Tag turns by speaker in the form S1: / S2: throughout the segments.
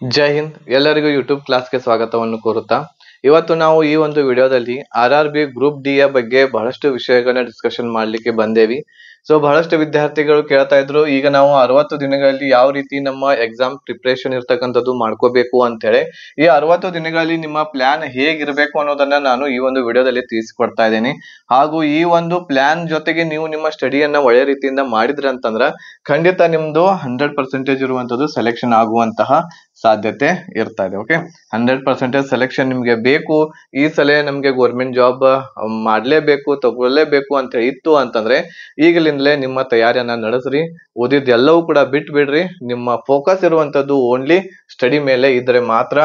S1: ಜೈ ಹಿಂದ್ ಎಲ್ಲರಿಗೂ ಯೂಟ್ಯೂಬ್ ಕ್ಲಾಸ್ಗೆ ಸ್ವಾಗತವನ್ನು ಕೋರುತ್ತಾ ಇವತ್ತು ನಾವು ಈ ಒಂದು ವಿಡಿಯೋದಲ್ಲಿ RRB ಗ್ರೂಪ್ ಡಿ ಯ ಬಗ್ಗೆ ಬಹಳಷ್ಟು ವಿಷಯಗಳನ್ನ ಡಿಸ್ಕಷನ್ ಮಾಡ್ಲಿಕ್ಕೆ ಬಂದೇವಿ. ಸೊ ಬಹಳಷ್ಟು ವಿದ್ಯಾರ್ಥಿಗಳು ಕೇಳ್ತಾ ಇದ್ರು, ಈಗ ನಾವು 60 ದಿನಗಳಲ್ಲಿ ಯಾವ ರೀತಿ ನಮ್ಮ ಎಕ್ಸಾಮ್ ಪ್ರಿಪರೇಷನ್ ಇರ್ತಕ್ಕಂಥದ್ದು ಮಾಡ್ಕೋಬೇಕು ಅಂತ ಹೇಳಿ. ಈ 60 ದಿನಗಳಲ್ಲಿ ನಿಮ್ಮ ಪ್ಲಾನ್ ಹೇಗಿರ್ಬೇಕು ಅನ್ನೋದನ್ನ ನಾನು ಈ ಒಂದು ವಿಡಿಯೋದಲ್ಲಿ ತಿಳಿಸಿಕೊಡ್ತಾ ಇದ್ದೇನೆ. ಹಾಗೂ ಈ ಒಂದು ಪ್ಲಾನ್ ಜೊತೆಗೆ ನೀವು ನಿಮ್ಮ ಸ್ಟಡಿಯನ್ನ ಒಳ್ಳೆ ರೀತಿಯಿಂದ ಮಾಡಿದ್ರಿ ಅಂತಂದ್ರ ಖಂಡಿತ ನಿಮ್ದು 100% ಇರುವಂತದ್ದು ಸೆಲೆಕ್ಷನ್ ಆಗುವಂತಹ ಸಾಧ್ಯತೆ ಇರ್ತಾ ಇದೆ. ಓಕೆ, 100% ಸೆಲೆಕ್ಷನ್ ನಿಮ್ಗೆ ಬೇಕು, ಈ ಸಲ ನಮ್ಗೆ ಗೌರ್ಮೆಂಟ್ ಜಾಬ್ ಮಾಡ್ಲೇಬೇಕು, ತಗೊಳ್ಳೇಬೇಕು ಅಂತ ಇತ್ತು ಅಂತಂದ್ರೆ ಈಗಲಿಂದಲೇ ನಿಮ್ಮ ತಯಾರಿಯನ್ನ ನಡೆಸ್ರಿ. ಓದಿದ್ದೆಲ್ಲವೂ ಕೂಡ ಬಿಟ್ಟು ಬಿಡ್ರಿ. ನಿಮ್ಮ ಫೋಕಸ್ ಇರುವಂತದ್ದು ಓನ್ಲಿ ಸ್ಟಡಿ ಮೇಲೆ ಇದ್ರೆ ಮಾತ್ರ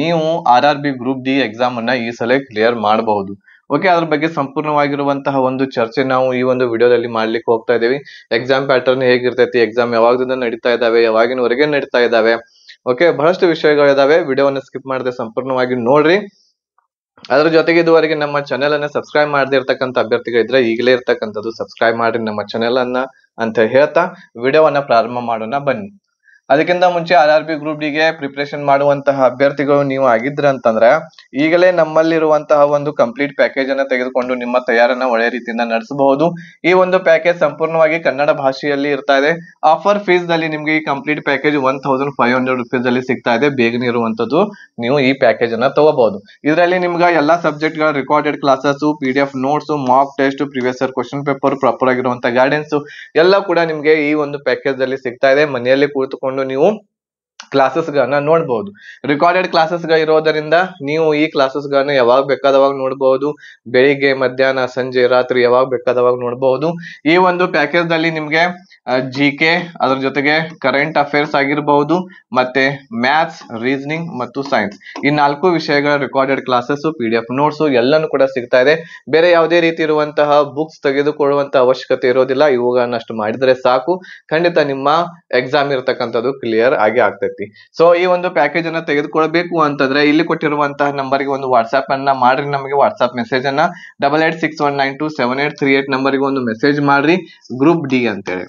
S1: ನೀವು RRB ಗ್ರೂಪ್ ಡಿ ಎಕ್ಸಾಮ್ ಅನ್ನ ಈ ಸಲ ಕ್ಲಿಯರ್ ಮಾಡಬಹುದು. ಓಕೆ, ಅದ್ರ ಬಗ್ಗೆ ಸಂಪೂರ್ಣವಾಗಿರುವಂತಹ ಒಂದು ಚರ್ಚೆ ನಾವು ಈ ಒಂದು ವಿಡಿಯೋದಲ್ಲಿ ಮಾಡ್ಲಿಕ್ಕೆ ಹೋಗ್ತಾ ಇದೀವಿ. ಎಕ್ಸಾಮ್ ಪ್ಯಾಟರ್ನ್ ಹೇಗಿರ್ತೈತಿ, ಎಕ್ಸಾಮ್ ಯಾವಾಗದಿಂದ ನಡೀತಾ ಇದಾವೆ, ಯಾವಾಗಿನವರೆಗೆ ನಡೀತಾ ಇದಾವೆ, ಓಕೆ, ಬಹಳಷ್ಟು ವಿಷಯಗಳಿದಾವೆ. ವಿಡಿಯೋವನ್ನು ಸ್ಕಿಪ್ ಮಾಡದೆ ಸಂಪೂರ್ಣವಾಗಿ ನೋಡ್ರಿ. ಅದ್ರ ಜೊತೆಗೆ ಇದುವರೆಗೆ ನಮ್ಮ ಚಾನೆಲ್ ಅನ್ನ ಸಬ್ಸ್ಕ್ರೈಬ್ ಮಾಡದೇ ಇರ್ತಕ್ಕಂಥ ಅಭ್ಯರ್ಥಿಗಳಿದ್ರೆ ಈಗಲೇ ಇರ್ತಕ್ಕಂಥದ್ದು ಸಬ್ಸ್ಕ್ರೈಬ್ ಮಾಡ್ರಿ ನಮ್ಮ ಚಾನೆಲ್ ಅನ್ನ ಅಂತ ಹೇಳ್ತಾ ವಿಡಿಯೋವನ್ನ ಪ್ರಾರಂಭ ಮಾಡೋಣ ಬನ್ನಿ. ಅದಕ್ಕಿಂತ ಮುಂಚೆ RRB ಗ್ರೂಪ್ ಡಿಗೆ ಪ್ರಿಪರೇಷನ್ ಮಾಡುವಂತಹ ಅಭ್ಯರ್ಥಿಗಳು ನೀವು ಆಗಿದ್ರ ಅಂತಂದ್ರೆ ಈಗಲೇ ನಮ್ಮಲ್ಲಿರುವಂತಹ ಒಂದು ಕಂಪ್ಲೀಟ್ ಪ್ಯಾಕೇಜ್ ಅನ್ನ ತೆಗೆದುಕೊಂಡು ನಿಮ್ಮ ತಯಾರನ್ನ ಒಳ್ಳೆ ರೀತಿಯಿಂದ ನಡೆಸಬಹುದು. ಈ ಒಂದು ಪ್ಯಾಕೇಜ್ ಸಂಪೂರ್ಣವಾಗಿ ಕನ್ನಡ ಭಾಷೆಯಲ್ಲಿ ಇರ್ತಾ ಇದೆ. ಆಫರ್ ಫೀಸ್ ದಲ್ಲಿ ನಿಮ್ಗೆ ಈ ಕಂಪ್ಲೀಟ್ ಪ್ಯಾಕೇಜ್ 1500 rupees ಅಲ್ಲಿ ಸಿಗ್ತಾ ಇದೆ. ಬೇಗನೆ ಇರುವಂತದ್ದು ನೀವು ಈ ಪ್ಯಾಕೇಜ್ ಅನ್ನ ತಗೋಬಹುದು. ಇದರಲ್ಲಿ ನಿಮ್ಗೆ ಎಲ್ಲಾ ಸಬ್ಜೆಕ್ಟ್ ಗಳ recorded classes, PDF notes, mock test, previous year question paper, proper ಆಗಿರುವಂತಹ ಗೈಡೆನ್ಸ್ ಎಲ್ಲ ಕೂಡ ನಿಮ್ಗೆ ಈ ಒಂದು ಪ್ಯಾಕೇಜ್ ಅಲ್ಲಿ ಸಿಗ್ತಾ ಇದೆ. ಮನೆಯಲ್ಲಿ ಕುಳಿತುಕೊಂಡು ನೀವು ಕ್ಲಾಸಸ್ ಗಳನ್ನ ನೋಡಬಹುದು. ರೆಕಾರ್ಡೆಡ್ ಕ್ಲಾಸಸ್ ಗಳು ಇರೋದರಿಂದ ನೀವು ಈ ಕ್ಲಾಸಸ್ ಗಳನ್ನ ಯಾವಾಗ ಬೇಕಾದವಾಗ ನೋಡಬಹುದು. ಬೆಳಿಗ್ಗೆ, ಮಧ್ಯಾಹ್ನ, ಸಂಜೆ, ರಾತ್ರಿ ಯಾವಾಗ ಬೇಕಾದವಾಗ ನೋಡಬಹುದು. ಈ ಒಂದು ಪ್ಯಾಕೇಜ್ ದಲ್ಲಿ ನಿಮ್ಗೆ GK, ಅದ್ರ ಜೊತೆಗೆ ಕರೆಂಟ್ ಅಫೇರ್ಸ್ ಆಗಿರಬಹುದು, ಮತ್ತೆ ಮ್ಯಾಥ್ಸ್, ರೀಸನಿಂಗ್ ಮತ್ತು ಸೈನ್ಸ್, ಈ 4 ವಿಷಯಗಳ ರೆಕಾರ್ಡೆಡ್ ಕ್ಲಾಸಸ್, PDF ನೋಟ್ಸ್ ಎಲ್ಲಾನು ಕೂಡ ಸಿಗ್ತಾ ಇದೆ. ಬೇರೆ ಯಾವುದೇ ರೀತಿ ಇರುವಂತಹ ಬುಕ್ಸ್ ತೆಗೆದುಕೊಳ್ಳುವಂತ ಅವಶ್ಯಕತೆ ಇರೋದಿಲ್ಲ. ಇವುಗಳನ್ನಷ್ಟು ಮಾಡಿದ್ರೆ ಸಾಕು, ಖಂಡಿತ ನಿಮ್ಮ ಎಕ್ಸಾಮ್ ಇರತಕ್ಕಂಥದ್ದು ಕ್ಲಿಯರ್ ಆಗಿ ಆಗ್ತೈತಿ. ಸೊ ಈ ಒಂದು ಪ್ಯಾಕೇಜ್ ಅನ್ನ ತೆಗೆದುಕೊಳ್ಬೇಕು ಅಂತಂದ್ರೆ ಇಲ್ಲಿ ಕೊಟ್ಟಿರುವಂತಹ ನಂಬರ್ಗೆ ಒಂದು ವಾಟ್ಸ್ಆಪ್ ಅನ್ನ ಮಾಡ್ರಿ. ನಮಗೆ ವಾಟ್ಸ್ಆಪ್ ಮೆಸೇಜ್ ಅನ್ನ 8861927838 ನಂಬರ್ಗೆ ಒಂದು ಮೆಸೇಜ್ ಮಾಡ್ರಿ. ಗ್ರೂಪ್ ಡಿ ಅಂತೇಳಿ,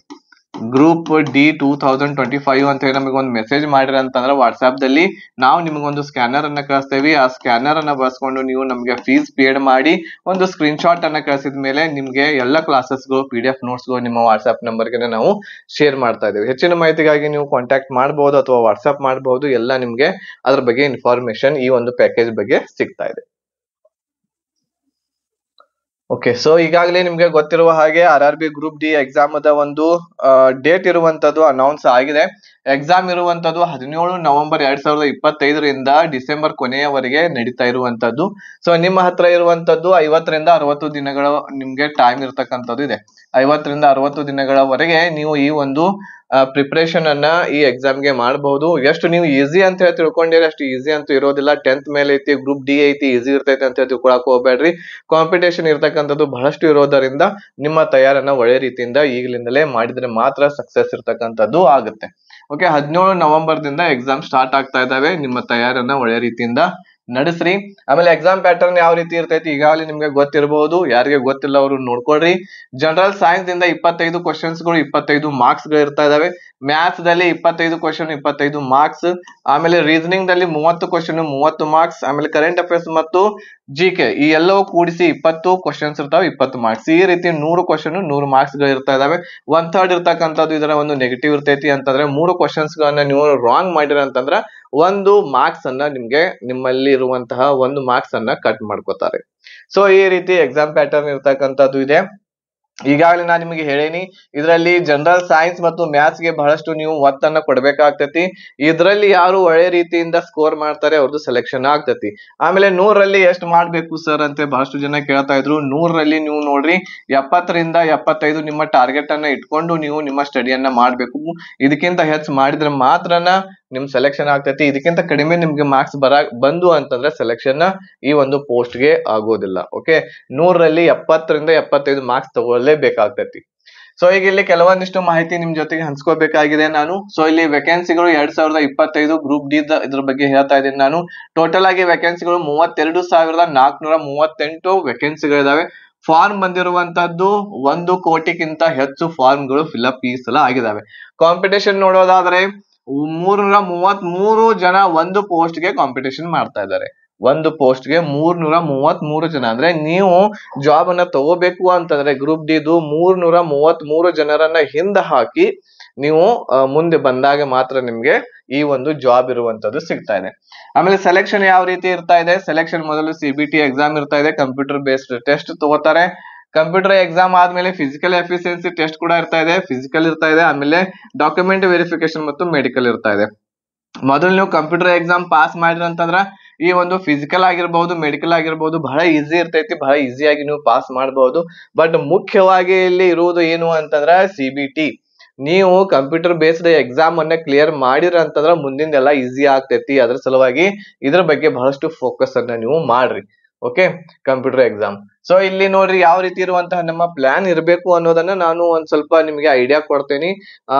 S1: ಗ್ರೂಪ್ ಡಿ 2025 ಅಂತ ಹೇಳಿ ನಮಗೆ ಒಂದು ಮೆಸೇಜ್ ಮಾಡಿರ ಅಂತಂದ್ರೆ ವಾಟ್ಸ್ಆಪ್ ದಲ್ಲಿ ನಾವು ನಿಮಗೊಂದು ಸ್ಕ್ಯಾನರ್ ಅನ್ನ ಕಳಿಸ್ತೇವೆ. ಆ ಸ್ಕ್ಯಾನರ್ ಅನ್ನ ಬಳಸ್ಕೊಂಡು ನೀವು ನಮಗೆ ಫೀಸ್ ಪೇಡ್ ಮಾಡಿ ಒಂದು ಸ್ಕ್ರೀನ್ ಶಾಟ್ ಅನ್ನ ಕಳಿಸಿದ ಮೇಲೆ ನಿಮ್ಗೆ ಎಲ್ಲ ಕ್ಲಾಸಸ್ಗಳು, PDF ನೋಟ್ಸ್ಗಳು ನಿಮ್ಮ ವಾಟ್ಸ್ಆಪ್ ನಂಬರ್ಗೆ ನಾವು ಶೇರ್ ಮಾಡ್ತಾ ಇದ್ದೇವೆ. ಹೆಚ್ಚಿನ ಮಾಹಿತಿಗಾಗಿ ನೀವು ಕಾಂಟ್ಯಾಕ್ಟ್ ಮಾಡಬಹುದು ಅಥವಾ ವಾಟ್ಸ್ಆಪ್ ಮಾಡಬಹುದು. ಎಲ್ಲ ನಿಮ್ಗೆ ಅದ್ರ ಬಗ್ಗೆ ಇನ್ಫಾರ್ಮೇಶನ್ ಈ ಒಂದು ಪ್ಯಾಕೇಜ್ ಬಗ್ಗೆ ಸಿಗ್ತಾ ಇದೆ. ಓಕೆ, ಸೊ ಈಗಾಗಲೇ ನಿಮ್ಗೆ ಗೊತ್ತಿರುವ ಹಾಗೆ RRB ಗ್ರೂಪ್ ಡಿ ಎಕ್ಸಾಮ್ ಅದ ಒಂದು ಡೇಟ್ ಇರುವಂತದ್ದು ಅನೌನ್ಸ್ ಆಗಿದೆ. ಎಕ್ಸಾಮ್ ಇರುವಂತದ್ದು 17 ನವೆಂಬರ್ 2025 ಡಿಸೆಂಬರ್ ಕೊನೆಯವರೆಗೆ ನಡೀತಾ ಇರುವಂತದ್ದು. ಸೊ ನಿಮ್ಮ ಹತ್ರ ಇರುವಂತದ್ದು 50 ರಿಂದ 60 ದಿನಗಳ ನಿಮ್ಗೆ ಟೈಮ್ ಇರ್ತಕ್ಕಂಥದ್ದು ಇದೆ. 50 ರಿಂದ 60 ದಿನಗಳವರೆಗೆ ನೀವು ಈ ಒಂದು ಪ್ರಿಪರೇಷನ್ ಅನ್ನ ಈ ಎಕ್ಸಾಮ್ಗೆ ಮಾಡಬಹುದು. ಎಷ್ಟು ನೀವು ಈಸಿ ಅಂತ ಹೇಳಿ ತಿಳ್ಕೊಂಡಿರಿ ಅಷ್ಟು ಈಸಿ ಅಂತೂ ಇರೋದಿಲ್ಲ. 10th ಮೇಲೆ ಐತಿ, ಗ್ರೂಪ್ ಡಿ ಐತಿ, ಈಸಿ ಇರ್ತೈತೆ ಅಂತ ಹೇಳಿ ತಿಳ್ಕೊಳಕ್ ಹೋಗ್ಬೇಡ್ರಿ. ಕಾಂಪಿಟೇಷನ್ ಇರ್ತಕ್ಕಂಥದ್ದು ಬಹಳಷ್ಟು ಇರೋದರಿಂದ ನಿಮ್ಮ ತಯಾರನ್ನ ಒಳ್ಳೆ ರೀತಿಯಿಂದ ಈಗಲಿಂದಲೇ ಮಾಡಿದ್ರೆ ಮಾತ್ರ ಸಕ್ಸಸ್ ಇರ್ತಕ್ಕಂಥದ್ದು ಆಗುತ್ತೆ. ಓಕೆ, 17 ನವೆಂಬರ್ ದಿಂದ ಎಕ್ಸಾಮ್ ಸ್ಟಾರ್ಟ್ ಆಗ್ತಾ ಇದಾವೆ. ನಿಮ್ಮ ತಯಾರನ್ನ ಒಳ್ಳೆ ರೀತಿಯಿಂದ ನಡೆಸ್ರಿ. ಆಮೇಲೆ ಎಕ್ಸಾಮ್ ಪ್ಯಾಟರ್ನ್ ಯಾವ ರೀತಿ ಇರ್ತೈತಿ ಈಗಾಗಲೇ ನಿಮ್ಗೆ ಗೊತ್ತಿರಬಹುದು. ಯಾರಿಗೆ ಗೊತ್ತಿಲ್ಲ ಅವರು ನೋಡ್ಕೊಳ್ರಿ. ಜನರಲ್ ಸೈನ್ಸ್ ಇಂದ 25 ಕ್ವಶನ್ಸ್ ಗಳು, 25 ಮಾರ್ಕ್ಸ್ ಗಳು ಇರ್ತಾ ಇದಾವೆ. ಮ್ಯಾಥ್ಸ್ ದಲ್ಲಿ 25 ಕ್ವಶನ್, 25 ಮಾರ್ಕ್ಸ್. ಆಮೇಲೆ ರೀಸನಿಂಗ್ ದಲ್ಲಿ 30 ಕ್ವಶನ್, 30 ಮಾರ್ಕ್ಸ್. ಆಮೇಲೆ ಕರೆಂಟ್ ಅಫೇರ್ಸ್ ಮತ್ತು GK ಈ ಎಲ್ಲವೂ ಕೂಡಿಸಿ 20 ಕ್ವಶನ್ಸ್ ಇರ್ತಾವೆ, 20 ಮಾರ್ಕ್ಸ್. ಈ ರೀತಿ 100 ಕ್ವಶನ್, 100 ಮಾರ್ಕ್ಸ್ ಗಳು ಇರ್ತಾ ಇದಾವೆ. 1/3 ಇರ್ತಕ್ಕಂಥದ್ದು ಇದರ ಒಂದು ನೆಗೆಟಿವ್ ಇರ್ತೈತಿ. ಅಂತಂದ್ರೆ 3 ಕ್ವಶನ್ಸ್ ಗಳನ್ನ ನೀವು ರಾಂಗ್ ಮಾಡಿರ ಅಂತಂದ್ರ 1 ಮಾರ್ಕ್ಸ್ ಅನ್ನ ನಿಮ್ಗೆ ನಿಮ್ಮಲ್ಲಿ ಇರುವಂತಹ 1 ಮಾರ್ಕ್ಸ್ ಅನ್ನ ಕಟ್ ಮಾಡ್ಕೋತಾರೆ. ಸೊ ಈ ರೀತಿ ಎಕ್ಸಾಮ್ ಪ್ಯಾಟರ್ನ್ ಇರ್ತಕ್ಕಂಥದ್ದು ಇದೆ. ಈಗಾಗಲೇ ನಾನು ನಿಮಗೆ ಹೇಳೇನಿ, ಇದರಲ್ಲಿ ಜನರಲ್ ಸೈನ್ಸ್ ಮತ್ತು ಮ್ಯಾಥ್ಸ್ ಗೆ ಬಹಳಷ್ಟು ನೀವು ಒತ್ತನ್ನ ಕೊಡ್ಬೇಕಾಗ್ತತಿ. ಇದರಲ್ಲಿ ಯಾರು ಒಳ್ಳೆ ರೀತಿಯಿಂದ ಸ್ಕೋರ್ ಮಾಡ್ತಾರೆ ಅವ್ರದ್ದು ಸೆಲೆಕ್ಷನ್ ಆಗ್ತತಿ. ಆಮೇಲೆ 100ರಲ್ಲಿ ಎಷ್ಟು ಮಾಡ್ಬೇಕು ಸರ್ ಅಂತ ಬಹಳಷ್ಟು ಜನ ಕೇಳ್ತಾ ಇದ್ರು. 100ರಲ್ಲಿ ನೀವು ನೋಡ್ರಿ 70 ರಿಂದ 75 ನಿಮ್ಮ ಟಾರ್ಗೆಟ್ ಅನ್ನ ಇಟ್ಕೊಂಡು ನೀವು ನಿಮ್ಮ ಸ್ಟಡಿಯನ್ನ ಮಾಡ್ಬೇಕು. ಇದಕ್ಕಿಂತ ಹೆಚ್ಚು ಮಾಡಿದ್ರೆ ಮಾತ್ರನ ನಿಮ್ ಸೆಲೆಕ್ಷನ್ ಆಗ್ತೈತಿ. ಇದಕ್ಕಿಂತ ಕಡಿಮೆ ನಿಮ್ಗೆ ಮಾರ್ಕ್ಸ್ ಬಂದು ಅಂತಂದ್ರೆ ಸೆಲೆಕ್ಷನ್ ಈ ಒಂದು ಪೋಸ್ಟ್ ಗೆ ಆಗೋದಿಲ್ಲ. ಓಕೆ, 100ರಲ್ಲಿ 70 ರಿಂದ 75 ಮಾರ್ಕ್ಸ್ ತಗೊಳ್ಳೇಬೇಕಾಗ್ತೈತಿ. ಸೊ ಈಗ ಇಲ್ಲಿ ಕೆಲವೊಂದಿಷ್ಟು ಮಾಹಿತಿ ನಿಮ್ ಜೊತೆಗೆ ಹಂಚ್ಕೋಬೇಕಾಗಿದೆ ನಾನು. ಸೊ ಇಲ್ಲಿ ವೇಕೆನ್ಸಿಗಳು 2025 ಗ್ರೂಪ್ ಡಿ ಇದ್ರ ಬಗ್ಗೆ ಹೇಳ್ತಾ ಇದ್ದೀನಿ ನಾನು. ಟೋಟಲ್ ಆಗಿ ವೇಕೆನ್ಸಿಗಳು 32,438 ವೇಕೆನ್ಸಿಗಳಿದಾವೆ. ಫಾರ್ಮ್ ಬಂದಿರುವಂತದ್ದು 1 ಕೋಟಿಗಿಂತ ಹೆಚ್ಚು ಫಾರ್ಮ್ಗಳು ಫಿಲ್ಅಪ್ ಈ ಸಲ ಆಗಿದಾವೆ. ಕಾಂಪಿಟೇಷನ್ ನೋಡೋದಾದ್ರೆ 333 ಜನ ಒಂದು ಪೋಸ್ಟ್ಗೆ ಕಾಂಪಿಟೇಷನ್ ಮಾಡ್ತಾ ಇದ್ದಾರೆ. ಒಂದು ಪೋಸ್ಟ್ಗೆ 333 ಜನ. ಅಂದ್ರೆ ನೀವು ಜಾಬ್ ಅನ್ನ ತಗೋಬೇಕು ಅಂತಂದ್ರೆ ಗ್ರೂಪ್ ಡಿದು 333 ಜನರನ್ನ ಹಿಂದೆ ಹಾಕಿ ನೀವು ಮುಂದೆ ಬಂದಾಗ ಮಾತ್ರ ನಿಮ್ಗೆ ಈ ಒಂದು ಜಾಬ್ ಇರುವಂತದ್ದು ಸಿಗ್ತಾ ಇದೆ. ಆಮೇಲೆ ಸೆಲೆಕ್ಷನ್ ಯಾವ ರೀತಿ ಇರ್ತಾ ಇದೆ? ಸೆಲೆಕ್ಷನ್ ಮೊದಲು CBT ಎಕ್ಸಾಮ್ ಇರ್ತಾ ಇದೆ, ಕಂಪ್ಯೂಟರ್ ಬೇಸ್ಡ್ ಟೆಸ್ಟ್ ತಗೋತಾರೆ. ಕಂಪ್ಯೂಟರ್ ಎಕ್ಸಾಮ್ ಆದ್ಮೇಲೆ ಫಿಸಿಕಲ್ ಎಫಿಷಿಯನ್ಸಿ ಟೆಸ್ಟ್ ಕೂಡ ಇರ್ತಾ ಇದೆ, ಫಿಸಿಕಲ್ ಇರ್ತಾ ಇದೆ, ಆಮೇಲೆ ಡಾಕ್ಯುಮೆಂಟ್ ವೆರಿಫಿಕೇಶನ್ ಮತ್ತು ಮೆಡಿಕಲ್ ಇರ್ತಾ ಇದೆ. ಮೊದಲು ನೀವು ಕಂಪ್ಯೂಟರ್ ಎಕ್ಸಾಮ್ ಪಾಸ್ ಮಾಡಿದ್ರ ಅಂತಂದ್ರ ಈ ಒಂದು ಫಿಸಿಕಲ್ ಆಗಿರ್ಬಹುದು, ಮೆಡಿಕಲ್ ಆಗಿರ್ಬಹುದು ಬಹಳ ಈಸಿ ಇರ್ತೈತಿ, ಬಹಳ ಈಸಿಯಾಗಿ ನೀವು ಪಾಸ್ ಮಾಡಬಹುದು. ಬಟ್ ಮುಖ್ಯವಾಗಿ ಇಲ್ಲಿ ಇರುವುದು ಏನು ಅಂತಂದ್ರ CBT. ನೀವು ಕಂಪ್ಯೂಟರ್ ಬೇಸ್ಡ್ ಎಕ್ಸಾಮ್ ಅನ್ನ ಕ್ಲಿಯರ್ ಮಾಡಿರ ಅಂತಂದ್ರ ಮುಂದಿಂದೆಲ್ಲ ಈಸಿ ಆಗ್ತೈತಿ. ಅದ್ರ ಸಲುವಾಗಿ ಇದ್ರ ಬಗ್ಗೆ ಬಹಳಷ್ಟು ಫೋಕಸ್ ಅನ್ನ ನೀವು ಮಾಡ್ರಿ. Okay, computer exam. ಸೊ ಇಲ್ಲಿ ನೋಡ್ರಿ ಯಾವ ರೀತಿ ಇರುವಂತಹ ನಮ್ಮ ಪ್ಲಾನ್ ಇರಬೇಕು ಅನ್ನೋದನ್ನ ನಾನು ಒಂದ್ ಸ್ವಲ್ಪ ನಿಮ್ಗೆ ಐಡಿಯಾ ಕೊಡ್ತೇನೆ.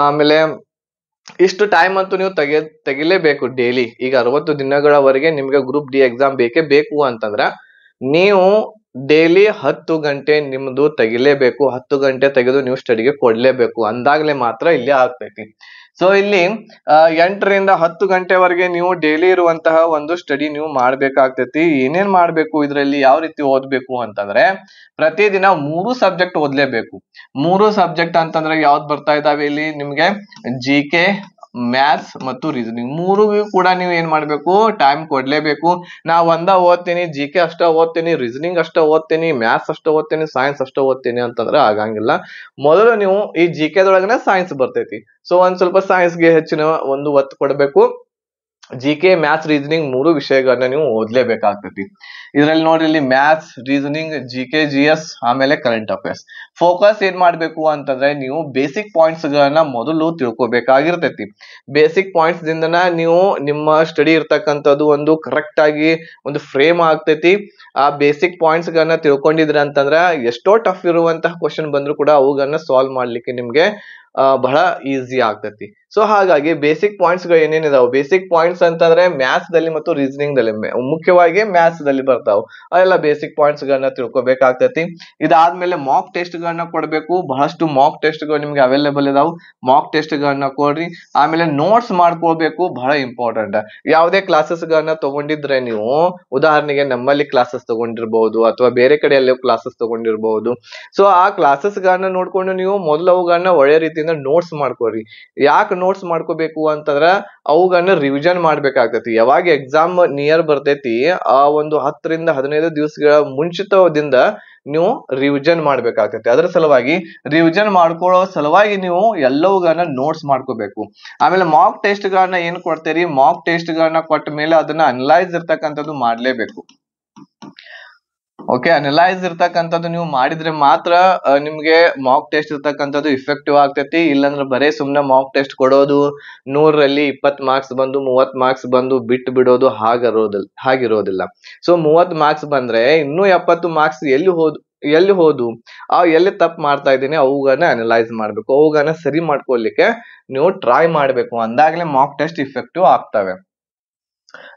S1: ಆಮೇಲೆ ಇಷ್ಟು ಟೈಮ್ ಅಂತೂ ನೀವು ತೆಗಿಲೇಬೇಕು ಡೈಲಿ. ಈಗ 60 ದಿನಗಳವರೆಗೆ ನಿಮ್ಗೆ ಗ್ರೂಪ್ ಡಿ ಎಕ್ಸಾಮ್ ಬೇಕೇ ಬೇಕು ಅಂತಂದ್ರ ನೀವು ಡೈಲಿ 10 ಗಂಟೆ ನಿಮ್ದು ತೆಗಿಲೇಬೇಕು. 10 ಗಂಟೆ ತೆಗೆದು ನೀವು ಸ್ಟಡಿಗೆ ಕೊಡ್ಲೇಬೇಕು, ಅಂದಾಗ್ಲೇ ಮಾತ್ರ ಇಲ್ಲಿ ಆಗ್ತೈತಿ. ಸೊ ಇಲ್ಲಿ 8 ರಿಂದ 10 ಗಂಟೆವರೆಗೆ ನೀವು ಡೈಲಿ ಇರುವಂತಹ ಒಂದು ಸ್ಟಡಿ ನೀವು ಮಾಡ್ಬೇಕಾಗ್ತೈತಿ. ಏನೇನ್ ಮಾಡ್ಬೇಕು ಇದರಲ್ಲಿ, ಯಾವ ರೀತಿ ಓದ್ಬೇಕು ಅಂತಂದ್ರೆ ಪ್ರತಿದಿನ 3 ಸಬ್ಜೆಕ್ಟ್ ಓದ್ಲೇಬೇಕು. 3 ಸಬ್ಜೆಕ್ಟ್ ಅಂತಂದ್ರೆ ಯಾವ್ದು ಬರ್ತಾ ಇದಾವೆ ಇಲ್ಲಿ ನಿಮ್ಗೆ? GK, ಮ್ಯಾಥ್ಸ್ ಮತ್ತು ರೀಸನಿಂಗ್. ಮೂರಿಗೂ ಕೂಡ ನೀವು ಏನ್ ಮಾಡ್ಬೇಕು? ಟೈಮ್ ಕೊಡ್ಲೇಬೇಕು. ನಾ ಒಂದ ಓದ್ತೀನಿ, GK ಅಷ್ಟ ಓದ್ತೀನಿ, ರೀಸನಿಂಗ್ ಅಷ್ಟ ಓದ್ತೀನಿ, ಮ್ಯಾಥ್ಸ್ ಅಷ್ಟ ಓದ್ತೀನಿ, ಸೈನ್ಸ್ ಅಷ್ಟ ಓದ್ತೀನಿ ಅಂತಂದ್ರೆ ಆಗಂಗಿಲ್ಲ. ಮೊದಲು ನೀವು ಈ GK ದೊಳಗನೆ ಸೈನ್ಸ್ ಬರ್ತೈತಿ. ಸೊ ಒಂದ್ ಸ್ವಲ್ಪ ಸೈನ್ಸ್ಗೆ ಹೆಚ್ಚಿನ ಒಂದು ಒತ್ತು ಕೊಡಬೇಕು. GK, ಮ್ಯಾಥ್ಸ್, ರೀಸನಿಂಗ್ 3 ವಿಷಯಗಳನ್ನ ನೀವು ಓದ್ಲೇಬೇಕಾಗ್ತೈತಿ. ಇದರಲ್ಲಿ ನೋಡ್ರಿ ಇಲ್ಲಿ ಮ್ಯಾಥ್ಸ್, ರೀಸನಿಂಗ್, GK, GS ಆಮೇಲೆ ಕರೆಂಟ್ ಅಫೇರ್ಸ್. ಫೋಕಸ್ ಏನ್ ಮಾಡ್ಬೇಕು ಅಂತಂದ್ರೆ ನೀವು ಬೇಸಿಕ್ ಪಾಯಿಂಟ್ಸ್ ಗಳನ್ನ ಮೊದಲು ತಿಳ್ಕೊಬೇಕಾಗಿರ್ತೈತಿ. ಬೇಸಿಕ್ ಪಾಯಿಂಟ್ಸ್ ದಿಂದನ ನೀವು ನಿಮ್ಮ ಸ್ಟಡಿ ಇರ್ತಕ್ಕಂಥದ್ದು ಒಂದು ಕರೆಕ್ಟ್ ಆಗಿ ಒಂದು ಫ್ರೇಮ್ ಆಗ್ತೈತಿ. ಆ ಬೇಸಿಕ್ ಪಾಯಿಂಟ್ಸ್ ಗಳನ್ನ ತಿಳ್ಕೊಂಡಿದ್ರ ಅಂತಂದ್ರ ಎಷ್ಟೋ ಟಫ್ ಇರುವಂತಹ ಕ್ವಶನ್ ಬಂದ್ರು ಕೂಡ ಅವುಗಳನ್ನ ಸಾಲ್ವ್ ಮಾಡ್ಲಿಕ್ಕೆ ನಿಮ್ಗೆ ಬಹಳ ಈಸಿ ಆಗ್ತೈತಿ. ಸೊ ಹಾಗಾಗಿ ಬೇಸಿಕ್ ಪಾಯಿಂಟ್ಸ್ ಗಳು ಏನೇನಿದಾವೆ? ಬೇಸಿಕ್ ಪಾಯಿಂಟ್ಸ್ ಅಂತಂದ್ರೆ ಮ್ಯಾಥ್ಸ್ ದಲ್ಲಿ ಮತ್ತು ರೀಸನಿಂಗ್ ದಲ್ಲಿ, ಮುಖ್ಯವಾಗಿ ಮ್ಯಾಥ್ಸ್ ದಲ್ಲಿ ಬರ್ತಾವ. ಅದೆಲ್ಲ ಬೇಸಿಕ್ ಪಾಯಿಂಟ್ಸ್ ಗಳನ್ನ ತಿಳ್ಕೊಬೇಕಾಗ್ತೈತಿ. ಇದಾದ್ಮೇಲೆ ಮಾಕ್ ಟೆಸ್ಟ್ ಗಳನ್ನ ಕೊಡ್ಬೇಕು. ಬಹಳಷ್ಟು ಮಾಕ್ ಟೆಸ್ಟ್ ಗಳು ನಿಮ್ಗೆ ಅವೈಲೇಬಲ್ ಇದಾವೆ. ಮಾಕ್ ಟೆಸ್ಟ್ ಗಳನ್ನ ಕೊಡ್ರಿ. ಆಮೇಲೆ ನೋಟ್ಸ್ ಮಾಡ್ಕೋಬೇಕು, ಬಹಳ ಇಂಪಾರ್ಟೆಂಟ್. ಯಾವುದೇ ಕ್ಲಾಸಸ್ ಗಳನ್ನ ತಗೊಂಡಿದ್ರೆ ನೀವು, ಉದಾಹರಣೆಗೆ ನಮ್ಮಲ್ಲಿ ಕ್ಲಾಸಸ್ ತಗೊಂಡಿರ್ಬಹುದು ಅಥವಾ ಬೇರೆ ಕಡೆ ಎಲ್ಲೋ ಕ್ಲಾಸಸ್ ತಗೊಂಡಿರ್ಬಹುದು. ಸೊ ಆ ಕ್ಲಾಸಸ್ ಗಳನ್ನ ನೋಡ್ಕೊಂಡು ನೀವು ಮೊದಲು ಅವುಗಳನ್ನ ಒಳ್ಳೆ ರೀತಿಯಿಂದ ನೋಟ್ಸ್ ಮಾಡ್ಕೊರಿ. ಯಾಕೆ ನೋಟ್ಸ್ ಮಾಡ್ಕೋಬೇಕು ಅಂತಂದ್ರ ಅವುಗಳನ್ನ ರಿವಿಷನ್ ಮಾಡ್ಬೇಕಾಗ್ತೈತಿ. ಯಾವಾಗ ಎಕ್ಸಾಮ್ ನಿಯರ್ ಬರ್ತೈತಿ ಆ ಒಂದು 10 ರಿಂದ 15 ದಿವಸಗಳ ಮುಂಚಿತದಿಂದ ನೀವು ರಿವಿಷನ್ ಮಾಡ್ಬೇಕಾಗ್ತೈತಿ. ಅದರ ಸಲುವಾಗಿ ರಿವಿಷನ್ ಮಾಡ್ಕೊಳ್ಳೋ ಸಲುವಾಗಿ ನೀವು ಎಲ್ಲವುಗಳನ್ನ ನೋಟ್ಸ್ ಮಾಡ್ಕೋಬೇಕು. ಆಮೇಲೆ ಮಾಕ್ ಟೆಸ್ಟ್ ಗಳನ್ನ ಏನ್ ಕೊಡ್ತೀರಿ? ಮಾಕ್ ಟೆಸ್ಟ್ ಗಳನ್ನ ಕೊಟ್ಟ ಮೇಲೆ ಅದನ್ನ ಅನಲೈಸ್ ಇರ್ತಕ್ಕಂಥದ್ದು ಮಾಡ್ಲೇಬೇಕು. ಓಕೆ, ಅನಲೈಸ್ ಇರ್ತಕ್ಕಂಥದ್ದು ನೀವು ಮಾಡಿದ್ರೆ ಮಾತ್ರ ನಿಮ್ಗೆ ಮಾಕ್ ಟೆಸ್ಟ್ ಇರ್ತಕ್ಕಂಥದ್ದು ಇಫೆಕ್ಟಿವ್ ಆಗ್ತೈತಿ. ಇಲ್ಲಾಂದ್ರೆ ಬರೇ ಸುಮ್ನೆ ಮಾಕ್ ಟೆಸ್ಟ್ ಕೊಡೋದು, 100ರಲ್ಲಿ 20 ಮಾರ್ಕ್ಸ್ ಬಂದು 30 ಮಾರ್ಕ್ಸ್ ಬಂದು ಬಿಟ್ಟು ಬಿಡೋದು ಹಾಗಿರೋದಿಲ್ಲ. ಸೊ 30 ಮಾರ್ಕ್ಸ್ ಬಂದ್ರೆ ಇನ್ನೂ 70 ಮಾರ್ಕ್ಸ್ ಎಲ್ಲಿ ಹೋದು ಎಲ್ಲಿ ತಪ್ಪು ಮಾಡ್ತಾ ಇದ್ದೀನಿ ಅವುಗಳನ್ನ ಅನಲೈಸ್ ಮಾಡ್ಬೇಕು. ಅವುಗಳನ್ನ ಸರಿ ಮಾಡ್ಕೊಳ್ಲಿಕ್ಕೆ ನೀವು ಟ್ರೈ ಮಾಡ್ಬೇಕು. ಅಂದಾಗ್ಲೇ ಮಾಕ್ ಟೆಸ್ಟ್ ಇಫೆಕ್ಟಿವ್ ಆಗ್ತವೆ.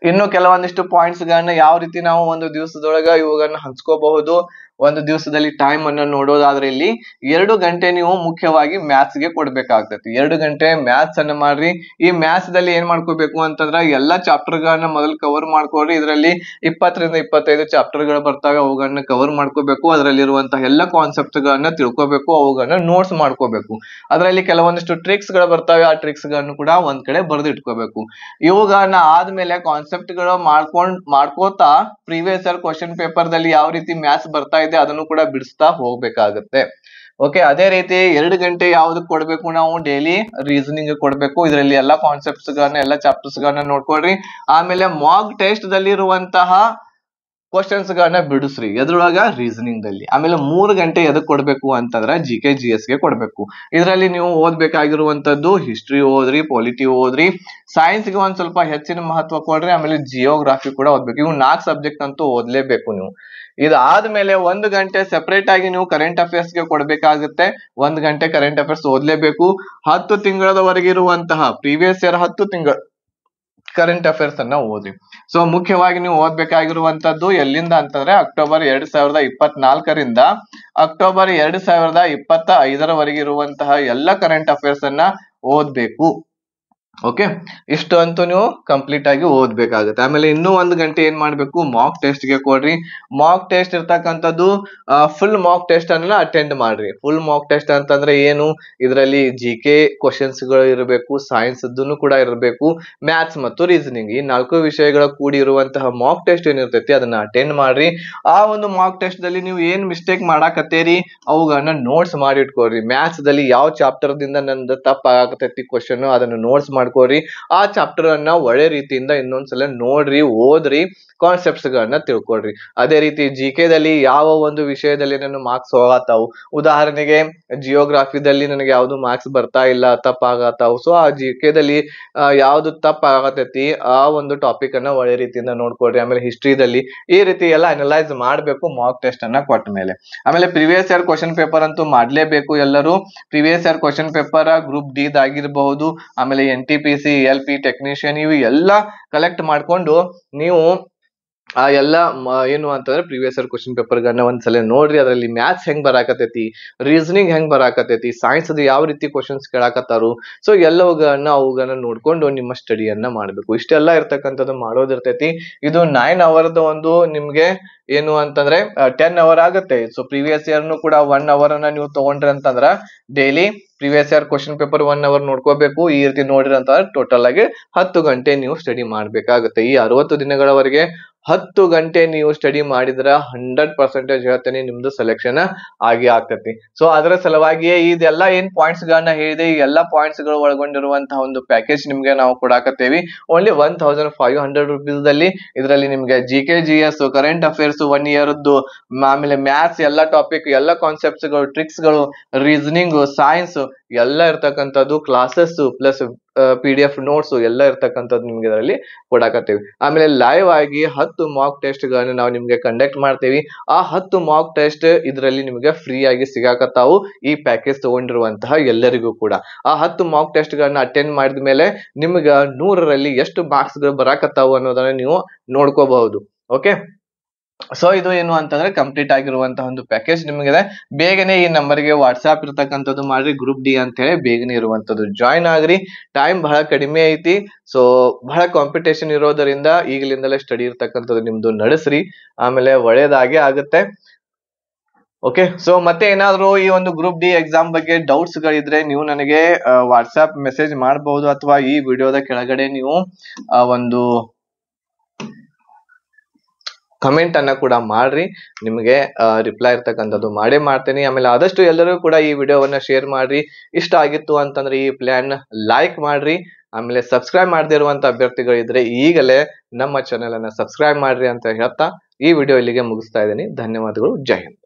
S1: ಇನ್ನು ಕೆಲವೊಂದಿಷ್ಟು ಪಾಯಿಂಟ್ಸ್ ಗಳನ್ನ ಯಾವ ರೀತಿ ನಾವು ಒಂದು ದಿವಸದೊಳಗ ಇವುಗಳನ್ನ ಹಂಚ್ಕೋಬಹುದು. ಒಂದು ದಿವಸದಲ್ಲಿ ಟೈಮ್ ಅನ್ನ ನೋಡೋದಾದ್ರೆ ಇಲ್ಲಿ 2 ಗಂಟೆ ನೀವು ಮುಖ್ಯವಾಗಿ ಮ್ಯಾಥ್ಸ್ ಗೆ ಕೊಡ್ಬೇಕಾಗ್ತೈತಿ. 2 ಗಂಟೆ ಮ್ಯಾಥ್ಸ್ ಅನ್ನ ಮಾಡ್ರಿ. ಈ ಮ್ಯಾಥ್ಸ್ ದಲ್ಲಿ ಏನ್ ಮಾಡ್ಕೋಬೇಕು ಅಂತಂದ್ರ ಎಲ್ಲಾ ಚಾಪ್ಟರ್ ಗಳನ್ನ ಮೊದಲು ಕವರ್ ಮಾಡ್ಕೊಡ್ರಿ. ಇದರಲ್ಲಿ 20 ರಿಂದ 25 ಚಾಪ್ಟರ್ ಗಳು ಬರ್ತಾವೆ, ಅವುಗಳನ್ನ ಕವರ್ ಮಾಡ್ಕೋಬೇಕು. ಅದರಲ್ಲಿರುವಂತಹ ಎಲ್ಲ ಕಾನ್ಸೆಪ್ಟ್ ಗಳನ್ನ ತಿಳ್ಕೊಬೇಕು, ಅವುಗಳನ್ನ ನೋಟ್ಸ್ ಮಾಡ್ಕೋಬೇಕು. ಅದರಲ್ಲಿ ಕೆಲವೊಂದಿಷ್ಟು ಟ್ರಿಕ್ಸ್ ಗಳು ಬರ್ತಾವೆ, ಆ ಟ್ರಿಕ್ಸ್ ಗಳನ್ನು ಕೂಡ ಒಂದ್ ಕಡೆ ಬರೆದು ಇಟ್ಕೋಬೇಕು. ಇವುಗಳನ್ನ ಆದ್ಮೇಲೆ ಕಾನ್ಸೆಪ್ಟ್ ಗಳು ಮಾಡ್ಕೋತಾ ಪ್ರೀವಿಯಸ್ ಇಯರ್ ಕ್ವಶನ್ ಪೇಪರ್ ದಲ್ಲಿ ಯಾವ ರೀತಿ ಮ್ಯಾಥ್ಸ್ ಬರ್ತಾ ಇದೆ ಅದನ್ನು ಕೂಡ ಬಿಡಿಸ್ತಾ ಹೋಗ್ಬೇಕಾಗತ್ತೆ. ಓಕೆ, ಅದೇ ರೀತಿ 2 ಗಂಟೆ ಯಾವ್ದಕ್ ಕೊಡ್ಬೇಕು? ನಾವು ಡೈಲಿ ರೀಸನಿಂಗ್ ಕೊಡ್ಬೇಕು. ಇದರಲ್ಲಿ ಎಲ್ಲಾ ಕಾನ್ಸೆಪ್ಟ್ಸ್ ಗಳನ್ನ ಎಲ್ಲ ಚಾಪ್ಟರ್ಸ್ ಗಳನ್ನ ನೋಡ್ಕೊಳ್ರಿ. ಆಮೇಲೆ ಮಾಕ್ ಟೆಸ್ಟ್ ದಲ್ಲಿ ಇರುವಂತಹ ಕ್ವಶನ್ಸ್ ಗಳನ್ನ ಬಿಡಿಸ್ರಿ. ಎದ್ರೊಳಗ? ರೀಸನಿಂಗ್ ದಲ್ಲಿ. ಆಮೇಲೆ 3 ಗಂಟೆ ಎದಕ್ ಕೊಡ್ಬೇಕು ಅಂತಂದ್ರೆ GK, GS ಗೆ ಕೊಡ್ಬೇಕು. ಇದರಲ್ಲಿ ನೀವು ಓದ್ಬೇಕಾಗಿರುವಂತದ್ದು ಹಿಸ್ಟ್ರಿ ಓದ್ರಿ, ಪೊಲಿಟಿ ಓದ್ರಿ, ಸೈನ್ಸ್ ಗೆ ಒಂದ್ ಸ್ವಲ್ಪ ಹೆಚ್ಚಿನ ಮಹತ್ವ ಕೊಡ್ರಿ. ಆಮೇಲೆ ಜಿಯೋಗ್ರಾಫಿ ಕೂಡ ಓದ್ಬೇಕು. ಇವು 4 ಸಬ್ಜೆಕ್ಟ್ ಅಂತೂ ಓದ್ಲೇಬೇಕು ನೀವು. ಇದಾದ್ಮೇಲೆ 1 ಗಂಟೆ ಸೆಪರೇಟ್ ಆಗಿ ನೀವು ಕರೆಂಟ್ ಅಫೇರ್ಸ್ ಗೆ ಕೊಡ್ಬೇಕಾಗುತ್ತೆ. 1 ಗಂಟೆ ಕರೆಂಟ್ ಅಫೇರ್ಸ್ ಓದ್ಲೇಬೇಕು. 10 ತಿಂಗಳವರೆಗೆ ಇರುವಂತಹ ಪ್ರೀವಿಯಸ್ ಇಯರ್ 10 ತಿಂಗಳ ಕರೆಂಟ್ ಅಫೇರ್ಸ್ ಅನ್ನ ಓದ್ರಿ. ಸೊ ಮುಖ್ಯವಾಗಿ ನೀವು ಓದ್ಬೇಕಾಗಿರುವಂತದ್ದು ಎಲ್ಲಿಂದ ಅಂತಂದ್ರೆ ಅಕ್ಟೋಬರ್ 2024 ಅಕ್ಟೋಬರ್ 2025 ಇರುವಂತಹ ಎಲ್ಲ ಕರೆಂಟ್ ಅಫೇರ್ಸ್ ಅನ್ನ ಓದ್ಬೇಕು. ಓಕೆ, ಇಷ್ಟು ಅಂತೂ ನೀವು ಕಂಪ್ಲೀಟ್ ಆಗಿ ಓದ್ಬೇಕಾಗುತ್ತೆ. ಆಮೇಲೆ ಇನ್ನೂ 1 ಗಂಟೆ ಏನ್ ಮಾಡ್ಬೇಕು, ಮಾಕ್ ಟೆಸ್ಟ್ ಗೆ ಕೊಡ್ರಿ. ಮಾಕ್ ಟೆಸ್ಟ್ ಇರ್ತಕ್ಕಂಥದ್ದು ಫುಲ್ ಮಾಕ್ ಟೆಸ್ಟ್ ಅನ್ನ ಅಟೆಂಡ್ ಮಾಡ್ರಿ. ಫುಲ್ ಮಾಕ್ ಟೆಸ್ಟ್ ಅಂತಂದ್ರೆ ಏನು, ಇದರಲ್ಲಿ GK ಕ್ವಶನ್ಸ್ ಗಳು ಇರಬೇಕು, ಸೈನ್ಸ್ ಕೂಡ ಇರಬೇಕು, ಮ್ಯಾಥ್ಸ್ ಮತ್ತು ರೀಸನಿಂಗ್ ಈ 4 ವಿಷಯಗಳ ಕೂಡಿ ಇರುವಂತಹ ಮಾಕ್ ಟೆಸ್ಟ್ ಏನಿರ್ತೈತಿ ಅದನ್ನ ಅಟೆಂಡ್ ಮಾಡ್ರಿ. ಆ ಒಂದು ಮಾಕ್ ಟೆಸ್ಟ್ ದಲ್ಲಿ ನೀವು ಏನ್ ಮಿಸ್ಟೇಕ್ ಮಾಡಾಕತ್ತೀರಿ ಅವುಗಳನ್ನ ನೋಟ್ಸ್ ಮಾಡಿ ಇಟ್ಕೊಳ್ರಿ. ಮ್ಯಾಥ್ಸ್ ದಲ್ಲಿ ಯಾವ ಚಾಪ್ಟರ್ ದಿಂದ ನಂದು ತಪ್ಪಾಗತೈತಿ ಕ್ವಶನ್ ಅದನ್ನು ನೋಟ್ಸ್ ಮಾಡ್ಕೋರಿ. ಆ ಚಾಪ್ಟರ್ ಅನ್ನ ಒಳ್ಳೆ ರೀತಿಯಿಂದ ಇನ್ನೊಂದ್ಸಲ ನೋಡ್ರಿ, ಓದ್ರಿ, ಕಾನ್ಸೆಪ್ಟ್ಸ್ ಗಳನ್ನ ತಿಳ್ಕೊಳ್ರಿ. ಅದೇ ರೀತಿ GK ದಲ್ಲಿ ಯಾವ ಒಂದು ವಿಷಯದಲ್ಲಿ ನನ್ನ ಮಾರ್ಕ್ಸ್ ಹೋಗತ್ತಾವು, ಉದಾಹರಣೆಗೆ ಜಿಯೋಗ್ರಾಫಿದಲ್ಲಿ ನನಗೆ ಯಾವ್ದು ಮಾರ್ಕ್ಸ್ ಬರ್ತಾ ಇಲ್ಲ, ತಪ್ಪಾಗತ್ತಾವು. ಸೊ ಆ GK ದಲ್ಲಿ ಯಾವ್ದು ತಪ್ಪಾಗತೈತಿ ಆ ಒಂದು ಟಾಪಿಕ್ ಅನ್ನ ಒಳ್ಳೆ ರೀತಿಯಿಂದ ನೋಡ್ಕೊಳ್ರಿ. ಆಮೇಲೆ ಹಿಸ್ಟ್ರಿದಲ್ಲಿ ಈ ರೀತಿ ಎಲ್ಲ ಅನಲೈಸ್ ಮಾಡ್ಬೇಕು ಮಾಕ್ ಟೆಸ್ಟ್ ಅನ್ನ ಕೊಟ್ಟ ಮೇಲೆ. ಆಮೇಲೆ ಪ್ರಿವಿಯಸ್ ಇಯರ್ ಕ್ವಶನ್ ಪೇಪರ್ ಅಂತೂ ಮಾಡ್ಲೇಬೇಕು ಎಲ್ಲರೂ. Previous year question paper group D ಆಗಿರಬಹುದು, ಆಮೇಲೆ NTPC LP ಟೆಕ್ನಿಷಿಯನ್ ಇವು ಎಲ್ಲ ಕಲೆಕ್ಟ್ ಮಾಡ್ಕೊಂಡು ನೀವು ಆ ಎಲ್ಲ ಏನು ಅಂತಂದ್ರೆ ಪ್ರಿವಿಯಸ್ ಇಯರ್ ಕ್ವಶನ್ ಪೇಪರ್ ಗಳನ್ನ ಒಂದ್ಸಲ ನೋಡ್ರಿ. ಅದರಲ್ಲಿ ಮ್ಯಾಥ್ಸ್ ಹೆಂಗ್ ಬರಾಕತೈತಿ, ರೀಸನಿಂಗ್ ಹೆಂಗ್ ಬರಾಕತೈತಿ, ಸೈನ್ಸ್ ಅದು ಯಾವ ರೀತಿ ಕ್ವಶನ್ಸ್ ಕೇಳಾಕತ್ತಾರು, ಸೊ ಅವುಗಳನ್ನ ನೋಡ್ಕೊಂಡು ನಿಮ್ಮ ಸ್ಟಡಿಯನ್ನ ಮಾಡ್ಬೇಕು. ಇಷ್ಟೆಲ್ಲ ಇರ್ತಕ್ಕಂಥದ್ದು ಮಾಡೋದಿರ್ತೈತಿ. ಇದು 9 ಅವರ್ದ ಒಂದು ನಿಮ್ಗೆ ಏನು ಅಂತಂದ್ರೆ 10 ಅವರ್ ಆಗುತ್ತೆ. ಸೊ ಪ್ರಿವಿಯಸ್ ಇಯರ್ ಕೂಡ 1 ಅವರ್ ಅನ್ನ ನೀವು ತಗೊಂಡ್ರಿ ಅಂತಂದ್ರ daily previous year question paper 1 hour ನೋಡ್ಕೋಬೇಕು. ಈ ರೀತಿ ನೋಡ್ರಿ ಅಂತಂದ್ರೆ ಟೋಟಲ್ ಆಗಿ 10 ಗಂಟೆ ನೀವು ಸ್ಟಡಿ ಮಾಡ್ಬೇಕಾಗುತ್ತೆ. ಈ 60 ದಿನಗಳವರೆಗೆ 10 ಗಂಟೆ ನೀವು ಸ್ಟಡಿ ಮಾಡಿದ್ರ 100% ಹೇಳ್ತೇನೆ ನಿಮ್ದು ಸೆಲೆಕ್ಷನ್ ಆಗಿ ಆಗ್ತೈತಿ. ಸೊ ಅದರ ಸಲುವಾಗಿಯೇ ಇದೆಲ್ಲ ಏನ್ ಪಾಯಿಂಟ್ಸ್ ಗಳನ್ನ ಹೇಳಿದೆ, ಈ ಎಲ್ಲಾ ಪಾಯಿಂಟ್ಸ್ ಗಳು ಒಳಗೊಂಡಿರುವಂತಹ ಒಂದು ಪ್ಯಾಕೇಜ್ ನಿಮ್ಗೆ ನಾವು ಕೊಡಾಕತ್ತೇವಿ. ಓನ್ಲಿ 1500 rupees ದಲ್ಲಿ ಇದರಲ್ಲಿ ನಿಮ್ಗೆ GK GS current affairs 1 year, ಆಮೇಲೆ ಮ್ಯಾಥ್ಸ್ ಎಲ್ಲ ಟಾಪಿಕ್, ಎಲ್ಲ ಕಾನ್ಸೆಪ್ಟ್ಸ್ ಗಳು, ಟ್ರಿಕ್ಸ್ ಗಳು, ರೀಸನಿಂಗ್, ಸೈನ್ಸ್ ಎಲ್ಲ ಇರ್ತಕ್ಕಂಥದ್ದು, ಕ್ಲಾಸಸ್ ಪ್ಲಸ್ PDF ನೋಟ್ಸ್ ಎಲ್ಲ ಇರ್ತಕ್ಕಂಥದ್ದು ನಿಮ್ಗೆ ಇದರಲ್ಲಿ ಕೊಡಾಕತ್ತೇವಿ. ಆಮೇಲೆ ಲೈವ್ ಆಗಿ 10 ಮಾಕ್ ಟೆಸ್ಟ್ ಗಳನ್ನ ನಾವು ನಿಮ್ಗೆ ಕಂಡಕ್ಟ್ ಮಾಡ್ತೇವಿ. ಆ 10 ಮಾಕ್ ಟೆಸ್ಟ್ ಇದರಲ್ಲಿ ನಿಮ್ಗೆ ಫ್ರೀ ಆಗಿ ಸಿಗಾಕತ್ತಾವು ಈ ಪ್ಯಾಕೇಜ್ ತಗೊಂಡಿರುವಂತಹ ಎಲ್ಲರಿಗೂ ಕೂಡ. ಆ 10 ಮಾಕ್ ಟೆಸ್ಟ್ ಗಳನ್ನ ಅಟೆಂಡ್ ಮಾಡಿದ ಮೇಲೆ ನಿಮ್ಗ 100ರಲ್ಲಿ ಎಷ್ಟು ಮಾರ್ಕ್ಸ್ ಗಳು ಬರಾಕತ್ತಾವು ಅನ್ನೋದನ್ನ ನೀವು ನೋಡ್ಕೋಬಹುದು. ಓಕೆ, ಸೊ ಇದು ಏನು ಅಂತಂದ್ರೆ ಕಂಪ್ಲೀಟ್ ಆಗಿರುವಂತಹ ಒಂದು ಪ್ಯಾಕೇಜ್ ನಿಮಗಿದೆ. ಬೇಗನೆ ಈ ನಂಬರ್ಗೆ ವಾಟ್ಸ್ಆಪ್ ಇರ್ತಕ್ಕಂಥದ್ದು ಮಾಡ್ರಿ, ಗ್ರೂಪ್ ಡಿ ಅಂತ ಹೇಳಿ ಬೇಗನೆ ಇರುವಂತದ್ದು ಜಾಯ್ನ್ ಆಗ್ರಿ. ಟೈಮ್ ಬಹಳ ಕಡಿಮೆ ಐತಿ. ಸೊ ಬಹಳ ಕಾಂಪಿಟೇಷನ್ ಇರೋದರಿಂದ ಈಗಲಿಂದಲೇ ಸ್ಟಡಿ ಇರ್ತಕ್ಕಂಥದ್ದು ನಿಮ್ದು ನಡೆಸ್ರಿ, ಆಮೇಲೆ ಒಳ್ಳೇದಾಗೆ ಆಗುತ್ತೆ. ಓಕೆ, ಸೊ ಮತ್ತೆ ಏನಾದ್ರು ಈ ಒಂದು ಗ್ರೂಪ್ ಡಿ ಎಕ್ಸಾಮ್ ಬಗ್ಗೆ ಡೌಟ್ಸ್ ಗಳಿದ್ರೆ ನೀವು ನನಗೆ ವಾಟ್ಸ್ಆಪ್ ಮೆಸೇಜ್ ಮಾಡಬಹುದು, ಅಥವಾ ಈ ವಿಡಿಯೋದ ಕೆಳಗಡೆ ನೀವು ಒಂದು ಕಮೆಂಟ್ ಅನ್ನ ಕೂಡ ಮಾಡ್ರಿ. ನಿಮಗೆ ರಿಪ್ಲೈ ಇರ್ತಕ್ಕಂಥದ್ದು ಮಾಡೇ ಮಾಡ್ತೇನೆ. ಆಮೇಲೆ ಆದಷ್ಟು ಎಲ್ಲರೂ ಕೂಡ ಈ ವಿಡಿಯೋವನ್ನ ಶೇರ್ ಮಾಡ್ರಿ. ಇಷ್ಟ ಆಗಿತ್ತು ಅಂತಂದ್ರೆ ಈ ಪ್ಲಾನ್ ಲೈಕ್ ಮಾಡ್ರಿ. ಆಮೇಲೆ ಸಬ್ಸ್ಕ್ರೈಬ್ ಮಾಡದೇ ಇರುವಂತ ಅಭ್ಯರ್ಥಿಗಳಿದ್ರೆ ಈಗಲೇ ನಮ್ಮ ಚಾನೆಲ್ ಅನ್ನ ಸಬ್ಸ್ಕ್ರೈಬ್ ಮಾಡ್ರಿ ಅಂತ ಹೇಳ್ತಾ ಈ ವಿಡಿಯೋ ಇಲ್ಲಿಗೆ ಮುಗಿಸ್ತಾ ಇದ್ದೀನಿ. ಧನ್ಯವಾದಗಳು. ಜೈ ಹಿಂದ್.